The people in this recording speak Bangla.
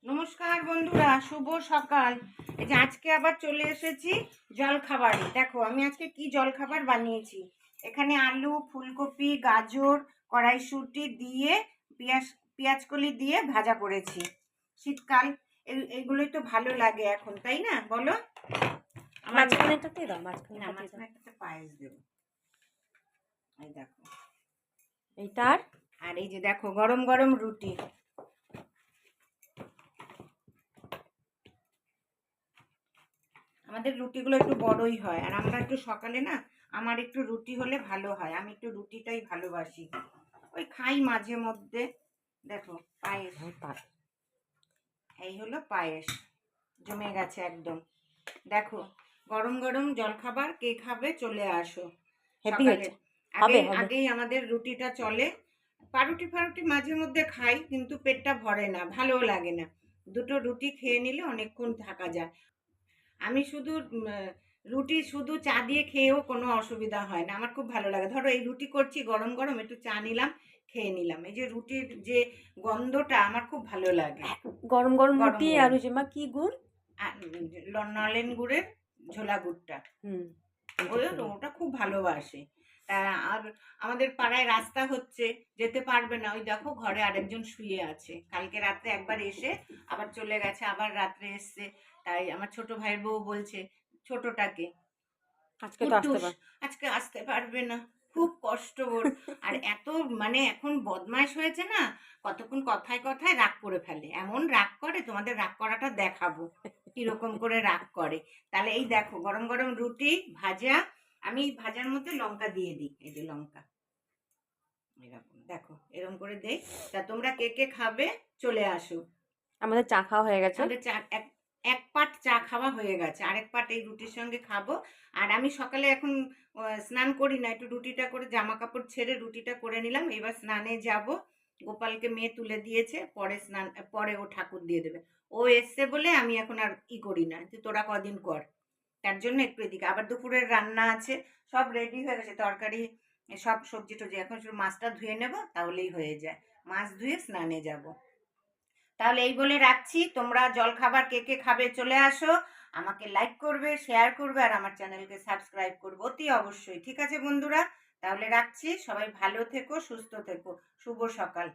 নমস্কার বন্ধুরা, শুভ সকাল। এই যে আজকে আবার চলে এসেছি জলখাবারে। দেখো আমি আজকে কি জলখাবার বানিয়েছি। এখানে আলু, ফুলকপি, গাজর, কড়াইশুঁটি দিয়ে পেঁয়াজকলি দিয়ে ভাজা করেছি। শীতকাল এইগুলোই তো ভালো লাগে এখন, তাই না বলো? মাঝখানেটাতে দাও, মাঝখানেটাতে পায়েস দেবো। এই দেখো এইটার, আর এই যে দেখো গরম গরম রুটি। আমাদের রুটিগুলো একটু বড়ই হয়, আর আমরা একটু সকালে না, আমার একটু রুটি হলে ভালো হয়। আমি একটু রুটিটাই ভালোবাসি, ওই খাই মাঝে মধ্যে। দেখো পায়েস, এই হলো পায়েস, জমে গেছে একদম। দেখো গরম গরম জলখাবার, কে খাবে চলে আসো সকালে। আগেই আমাদের রুটিটা চলে। পাউরুটি মাঝে মধ্যে খাই, কিন্তু পেটটা ভরে না, ভালো লাগে না। দুটো রুটি খেয়ে নিলে অনেকক্ষণ থাকা যায়। আমি শুধু রুটি শুধু চা দিয়ে খেয়েও কোনো অসুবিধা হয় না, আমার খুব ভালো লাগে। ধরো এই রুটি করছি গরম গরম, একটু চা নিলাম, খেয়ে নিলাম। এই যে রুটির যে গন্ধটা আমার খুব ভালো লাগে। গরম গরম রুটি আর ওই যে মা কি গুড়, নলেন গুড়ের ঝোলা গুড়টা, ওটা খুব ভালোবাসে। আর আমাদের পাড়ায় রাস্তা হচ্ছে, যেতে পারবে না। ওই দেখো ঘরে আরেকজন শুয়ে আছে, কালকে রাত্রে একবার এসে আবার চলে গেছে, আবার রাত্রে এসছে। তাই আমার ছোট ভাইয়ের বউ বলছে ছোটটাকে, আজকে আসতে পারবে না, খুব কষ্ট ওর। আর এত মানে এখন বদমাইশ হয়েছে না, কতক্ষণ কথায় কথায় রাগ করে ফেলে। এমন রাগ করে, তোমাদের রাগ করাটা দেখাবো কিরকম করে রাগ করে। তাহলে এই দেখো গরম গরম রুটি ভাজা, আমি ভাজার মধ্যে লঙ্কা দিয়ে দিই। এই যে লঙ্কা, এরকম দেখো এরকম করে দেই। তা তোমরা কে কে খাবে চলে আসো। আমাদের চা খাওয়া হয়ে গেছে। আমাদের চা এক পাট চা খাওয়া হয়ে গেছে, আরেক পাট এই রুটির সঙ্গে খাবো। আর আমি সকালে এখন স্নান করি না, একটু রুটিটা করে জামা কাপড় ছেড়ে রুটিটা করে নিলাম। এবার স্নানে যাব। গোপালকে মেয়ে তুলে দিয়েছে, পরে ও ঠাকুর দিয়ে দেবে। ও এসছে বলে আমি এখন আর করি না, তোরা কদিন কর। তার জন্য একটু এদিকে আবার দুপুরের রান্না আছে, সব রেডি হয়ে গেছে, তরকারি সব সবজি টবজি। এখন শুধু মাছটা ধুয়ে নেব, তাহলেই হয়ে যায়। মাছ ধুয়ে স্নানে যাব। তাহলে এই বলে রাখছি, তোমরা জল খাবার কে কে খাবে চলে আসো। আমাকে লাইক করবে, শেয়ার করবে, আর আমার চ্যানেলকে সাবস্ক্রাইব করবে অতি অবশ্যই। ঠিক আছে বন্ধুরা, তাহলে রাখছি। সবাই ভালো থেকো, সুস্থ থেকো। শুভ সকাল।